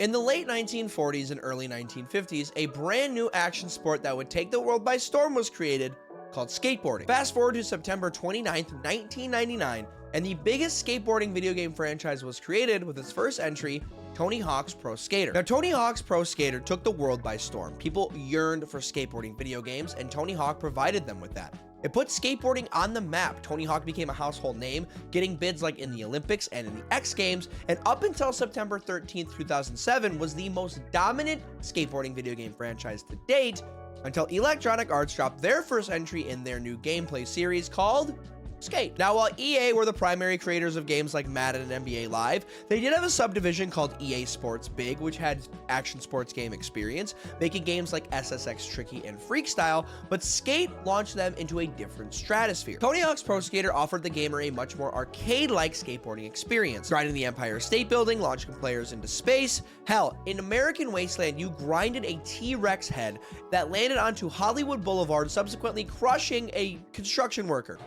In the late 1940s and early 1950s, a brand new action sport that would take the world by storm was created, called skateboarding. Fast forward to September 29th, 1999, and the biggest skateboarding video game franchise was created with its first entry, Tony Hawk's Pro Skater. Now, Tony Hawk's Pro Skater took the world by storm. People yearned for skateboarding video games, and Tony Hawk provided them with that. It put skateboarding on the map. Tony Hawk became a household name, getting bids like in the Olympics and in the X Games, and up until September 13th, 2007, was the most dominant skateboarding video game franchise to date, until Electronic Arts dropped their first entry in their new gameplay series called Skate. Now, while EA were the primary creators of games like Madden and NBA Live, they did have a subdivision called EA Sports Big, which had action sports game experience, making games like SSX Tricky and Freakstyle, but Skate launched them into a different stratosphere. Tony Hawk's Pro Skater offered the gamer a much more arcade-like skateboarding experience, grinding the Empire State Building, launching players into space. Hell, in American Wasteland, you grinded a T-Rex head that landed onto Hollywood Boulevard, subsequently crushing a construction worker.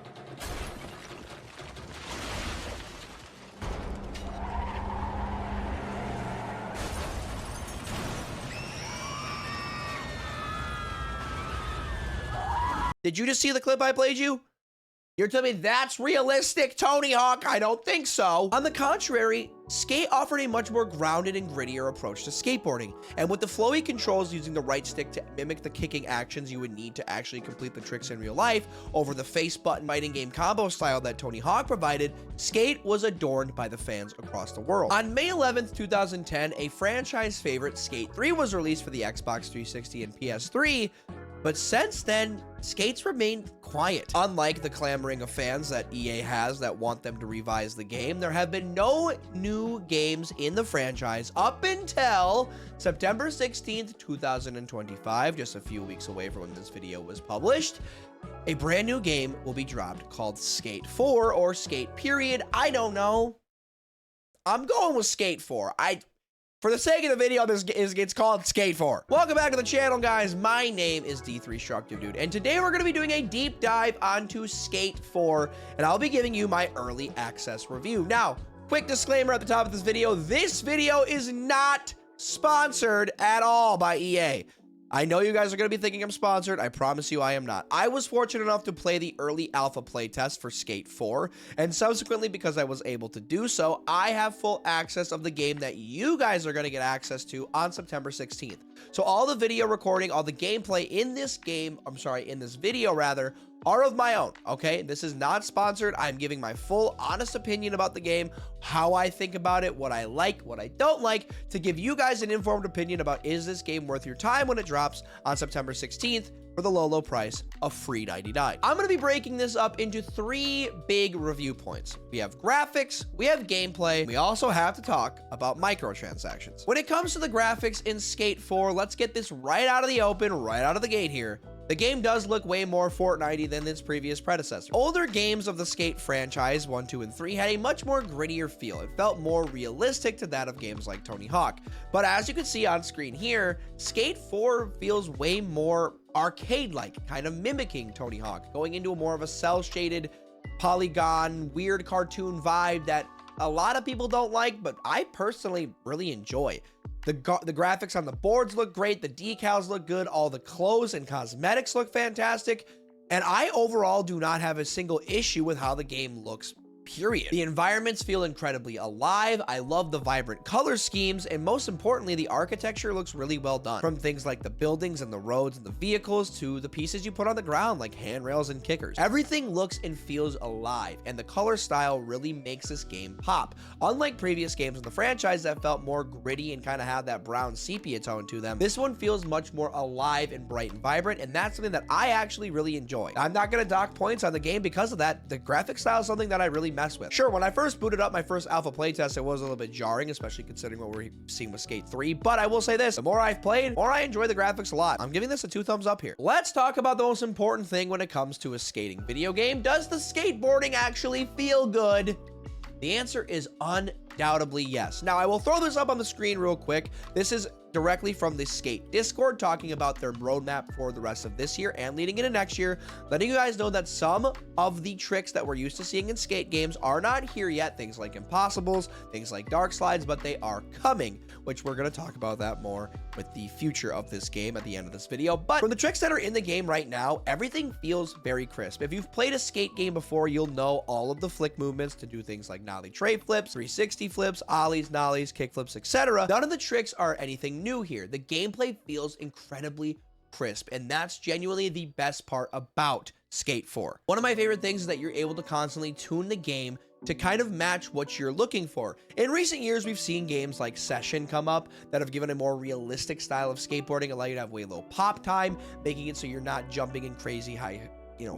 Did you just see the clip I played you? You're telling me that's realistic, Tony Hawk? I don't think so. On the contrary, Skate offered a much more grounded and grittier approach to skateboarding. And with the flowy controls using the right stick to mimic the kicking actions you would need to actually complete the tricks in real life, over the face button fighting game combo style that Tony Hawk provided, Skate was adorned by the fans across the world. On May 11th, 2010, a franchise favorite, Skate 3, was released for the Xbox 360 and PS3, but since then, Skate's remained quiet. Unlike the clamoring of fans that EA has that want them to revise the game, there have been no new games in the franchise up until September 16th, 2025, just a few weeks away from when this video was published. A brand new game will be dropped called Skate 4 or Skate period. I don't know. I'm going with Skate 4. For the sake of the video, it's called Skate 4. Welcome back to the channel, guys. My name is D3Structive Dude, and today we're going to be doing a deep dive onto Skate 4, and I'll be giving you my early access review. Now, quick disclaimer at the top of this video is not sponsored at all by EA. I know you guys are going to be thinking I'm sponsored. I promise you I am not. I was fortunate enough to play the early alpha playtest for Skate 4, and subsequently, because I was able to do so, I have full access of the game that you guys are going to get access to on September 16th. So all the video recording, all the gameplay in this game, in this video rather, are of my own, okay? This is not sponsored. I'm giving my full honest opinion about the game, how I think about it, what I like, what I don't like, to give you guys an informed opinion about, is this game worth your time when it drops on September 16th for the low price of free $99. I'm going to be breaking this up into 3 big review points. We have graphics, we have gameplay, we also have to talk about microtransactions. When it comes to the graphics in Skate 4, let's get this right out of the open, right out of the gate here. The game does look way more Fortnite-y than its previous predecessor. Older games of the Skate franchise, 1, 2, and 3, had a much more grittier feel. It felt more realistic to that of games like Tony Hawk. But as you can see on screen here, Skate 4 feels way more arcade-like, kind of mimicking Tony Hawk, going into a more of a cel-shaded, polygon, weird cartoon vibe that a lot of people don't like, but I personally really enjoy. The graphics on the boards look great, the decals look good, all the clothes and cosmetics look fantastic, and I overall do not have a single issue with how the game looks, period. The environments feel incredibly alive. I love the vibrant color schemes, and most importantly, the architecture looks really well done. From things like the buildings and the roads and the vehicles to the pieces you put on the ground like handrails and kickers. Everything looks and feels alive, and the color style really makes this game pop. Unlike previous games in the franchise that felt more gritty and kind of had that brown sepia tone to them, this one feels much more alive and bright and vibrant, and that's something that I actually really enjoy. I'm not going to dock points on the game because of that. The graphic style is something that I really mess with. Sure, when I first booted up my first alpha playtest, it was a little bit jarring, especially considering what we're seeing with Skate 3, but I will say this, the more I've played, the more I enjoy the graphics a lot. I'm giving this a 2 thumbs up here. Let's talk about the most important thing when it comes to a skating video game. Does the skateboarding actually feel good? The answer is undoubtedly yes. Now, I will throw this up on the screen real quick. This is directly from the Skate Discord, talking about their roadmap for the rest of this year and leading into next year, letting you guys know that some of the tricks that we're used to seeing in skate games are not here yet, things like impossibles, things like dark slides, but they are coming, which we're going to talk about that more with the future of this game at the end of this video. But from the tricks that are in the game right now, everything feels very crisp. If you've played a skate game before, you'll know all of the flick movements to do things like nollie tray flips, 360 flips, ollies, nollies, kick flips, etc. None of the tricks are anything new here. The gameplay feels incredibly crisp, and that's genuinely the best part about Skate 4. One of my favorite things is that you're able to constantly tune the game to kind of match what you're looking for. In recent years, we've seen games like Session come up that have given a more realistic style of skateboarding, allow you to have way low pop time, making it so you're not jumping in crazy high,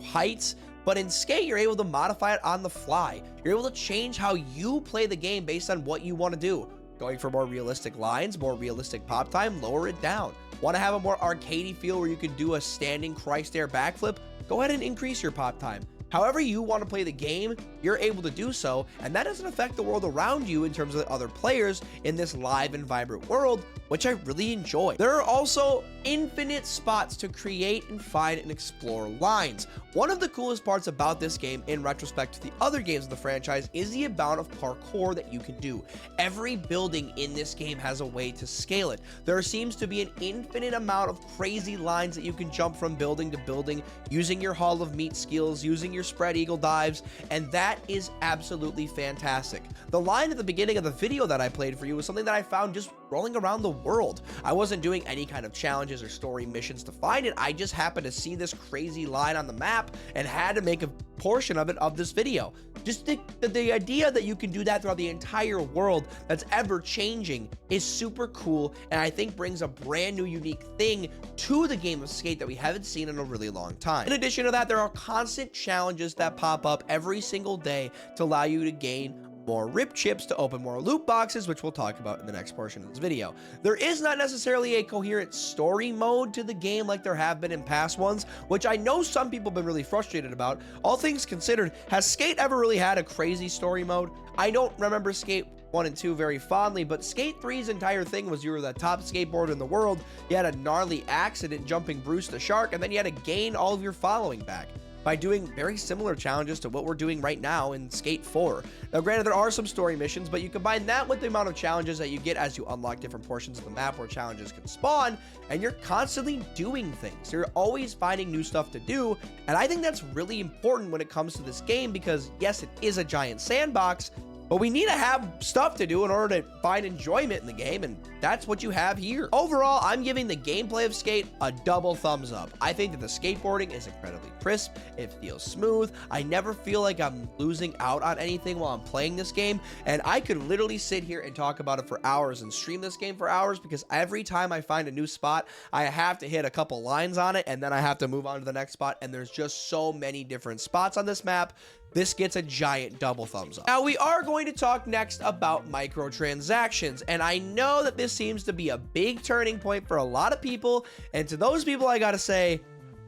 heights. But in Skate, you're able to modify it on the fly. You're able to change how you play the game based on what you want to do. Going for more realistic lines, more realistic pop time, lower it down. Want to have a more arcadey feel where you can do a standing Christ air backflip? Go ahead and increase your pop time. However you want to play the game, you're able to do so, and that doesn't affect the world around you in terms of the other players in this live and vibrant world, which I really enjoy. There are also infinite spots to create and find and explore lines. One of the coolest parts about this game, in retrospect to the other games of the franchise, is the amount of parkour that you can do. Every building in this game has a way to scale it. There seems to be an infinite amount of crazy lines that you can jump from building to building using your Hall of Meat skills, using your spread eagle dives, and that is absolutely fantastic. The line at the beginning of the video that I played for you was something that I found just rolling around the world. I wasn't doing any kind of challenges or story missions to find it. I just happened to see this crazy line on the map and had to make a portion of it of this video. Just the idea that you can do that throughout the entire world that's ever changing is super cool, and I think brings a brand new unique thing to the game of Skate that we haven't seen in a really long time. In addition to that, there are constant challenges that pop up every single day to allow you to gain more rip chips, to open more loot boxes, which we'll talk about in the next portion of this video. There is not necessarily a coherent story mode to the game like there have been in past ones, which I know some people have been really frustrated about. All things considered, has Skate ever really had a crazy story mode? I don't remember Skate 1 and 2 very fondly, but Skate 3's entire thing was you were the top skateboarder in the world, you had a gnarly accident jumping Bruce the Shark, and then you had to gain all of your following back by doing very similar challenges to what we're doing right now in Skate 4. Now, granted, there are some story missions, but you combine that with the amount of challenges that you get as you unlock different portions of the map where challenges can spawn, and you're constantly doing things. You're always finding new stuff to do, and I think that's really important when it comes to this game because, yes, it is a giant sandbox, but we need to have stuff to do in order to find enjoyment in the game, and that's what you have here. Overall, I'm giving the gameplay of Skate a double thumbs up. I think that the skateboarding is incredibly crisp. It feels smooth. I never feel like I'm losing out on anything while I'm playing this game, and I could literally sit here and talk about it for hours and stream this game for hours because every time I find a new spot, I have to hit a couple lines on it, and then I have to move on to the next spot, and there's just so many different spots on this map. This gets a giant double thumbs up. Now, we are going to talk next about microtransactions, and I know that this seems to be a big turning point for a lot of people, and to those people, I gotta say,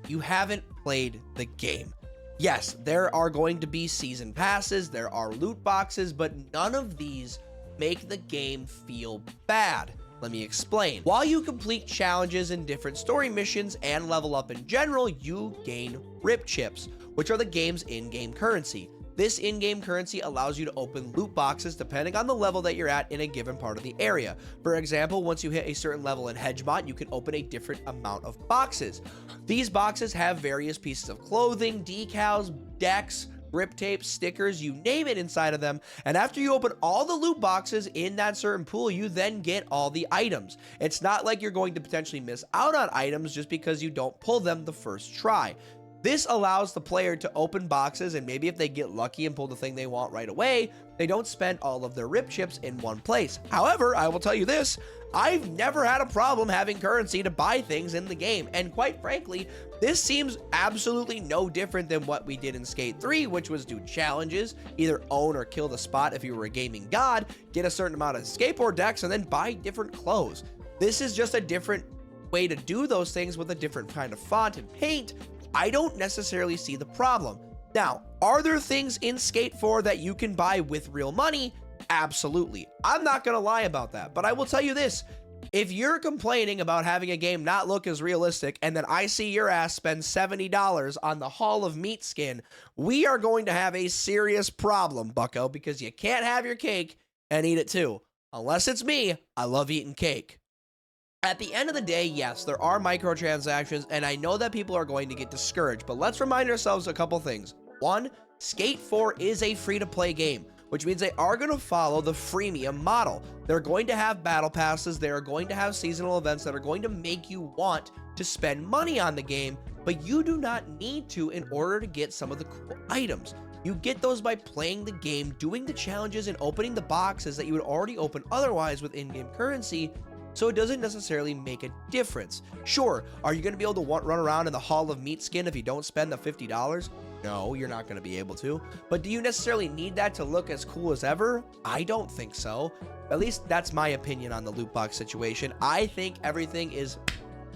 you haven't played the game. Yes, there are going to be season passes, there are loot boxes, but none of these make the game feel bad. Let me explain. While you complete challenges in different story missions and level up in general, you gain rip chips, which are the game's in-game currency. This in-game currency allows you to open loot boxes depending on the level that you're at in a given part of the area. For example, once you hit a certain level in Hedgemont, you can open a different amount of boxes. These boxes have various pieces of clothing, decals, decks, grip tape, stickers, you name it inside of them, and after you open all the loot boxes in that certain pool, you then get all the items. It's not like you're going to potentially miss out on items just because you don't pull them the first try. This allows the player to open boxes, and maybe if they get lucky and pull the thing they want right away, they don't spend all of their rip chips in one place. However, I will tell you this, I've never had a problem having currency to buy things in the game, and quite frankly, this seems absolutely no different than what we did in Skate 3, which was do challenges, either own or kill the spot if you were a gaming god, get a certain amount of skateboard decks, and then buy different clothes. This is just a different way to do those things with a different kind of font and paint. I don't necessarily see the problem. Now, are there things in Skate 4 that you can buy with real money? Absolutely. I'm not going to lie about that, but I will tell you this. If you're complaining about having a game not look as realistic, and then I see your ass spend $70 on the Hall of Meat skin, we are going to have a serious problem, bucko, because you can't have your cake and eat it too. Unless it's me, I love eating cake. At the end of the day, yes, there are microtransactions, and I know that people are going to get discouraged, but let's remind ourselves a couple things. One, Skate 4 is a free-to-play game, which means they are going to follow the freemium model. They're going to have battle passes, they are going to have seasonal events that are going to make you want to spend money on the game, but you do not need to in order to get some of the cool items. You get those by playing the game, doing the challenges, and opening the boxes that you would already open otherwise with in-game currency, so it doesn't necessarily make a difference. Sure, are you going to be able to run around in the Hall of Meat skin if you don't spend the $50? No, you're not going to be able to. But do you necessarily need that to look as cool as ever? I don't think so. At least that's my opinion on the loot box situation. I think everything is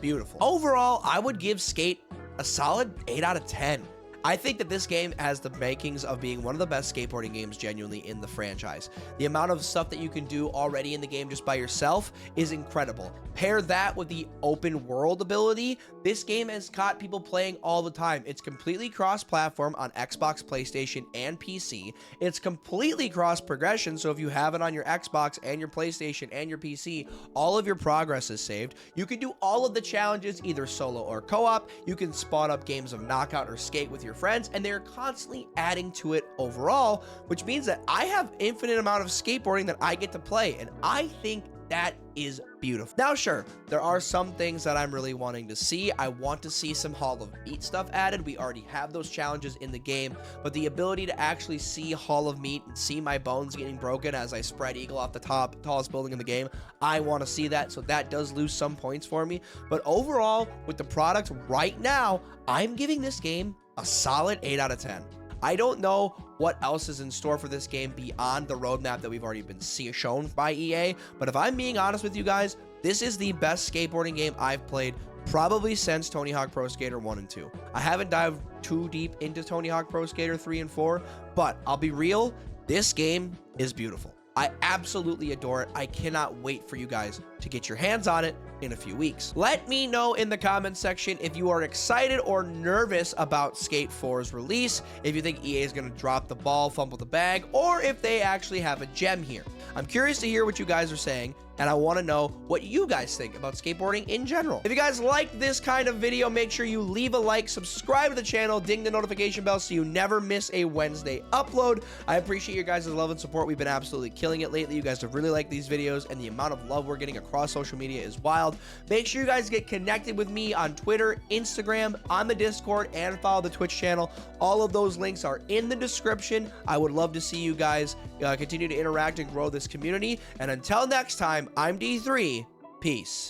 beautiful. Overall, I would give Skate a solid 8 out of 10. I think that this game has the makings of being one of the best skateboarding games genuinely in the franchise. The amount of stuff that you can do already in the game just by yourself is incredible. Pair that with the open world ability, this game has caught people playing all the time. It's completely cross-platform on Xbox, PlayStation, and PC. It's completely cross-progression, so if you have it on your Xbox and your PlayStation and your PC, all of your progress is saved. You can do all of the challenges either solo or co-op. You can spawn up games of Knockout or Skate with your friends, and they're constantly adding to it overall, which means that I have infinite amount of skateboarding that I get to play, and I think that is beautiful. Now, sure, there are some things that I'm really wanting to see. I want to see some Hall of Meat stuff added. We already have those challenges in the game, but the ability to actually see Hall of Meat and see my bones getting broken as I spread eagle off the tallest building in the game, I want to see that, so that does lose some points for me. But overall, with the product right now, I'm giving this game a solid 8 out of 10. I don't know what else is in store for this game beyond the roadmap that we've already been shown by EA, but if I'm being honest with you guys, this is the best skateboarding game I've played probably since Tony Hawk Pro Skater 1 and 2. I haven't dived too deep into Tony Hawk Pro Skater 3 and 4, but I'll be real, this game is beautiful. I absolutely adore it. I cannot wait for you guys to get your hands on it in a few weeks. Let me know in the comments section if you are excited or nervous about Skate 4's release, if you think EA is going to drop the ball, fumble the bag, or if they actually have a gem here. I'm curious to hear what you guys are saying, and I want to know what you guys think about skateboarding in general. If you guys like this kind of video, make sure you leave a like, subscribe to the channel, ding the notification bell so you never miss a Wednesday upload. I appreciate your guys' love and support. We've been absolutely killing it lately. You guys have really liked these videos, and the amount of love we're getting across social media is wild. Make sure you guys get connected with me on Twitter, Instagram, on the Discord, and follow the Twitch channel. All of those links are in the description. I would love to see you guys continue to interact and grow this community. And until next time, I'm D3. Peace.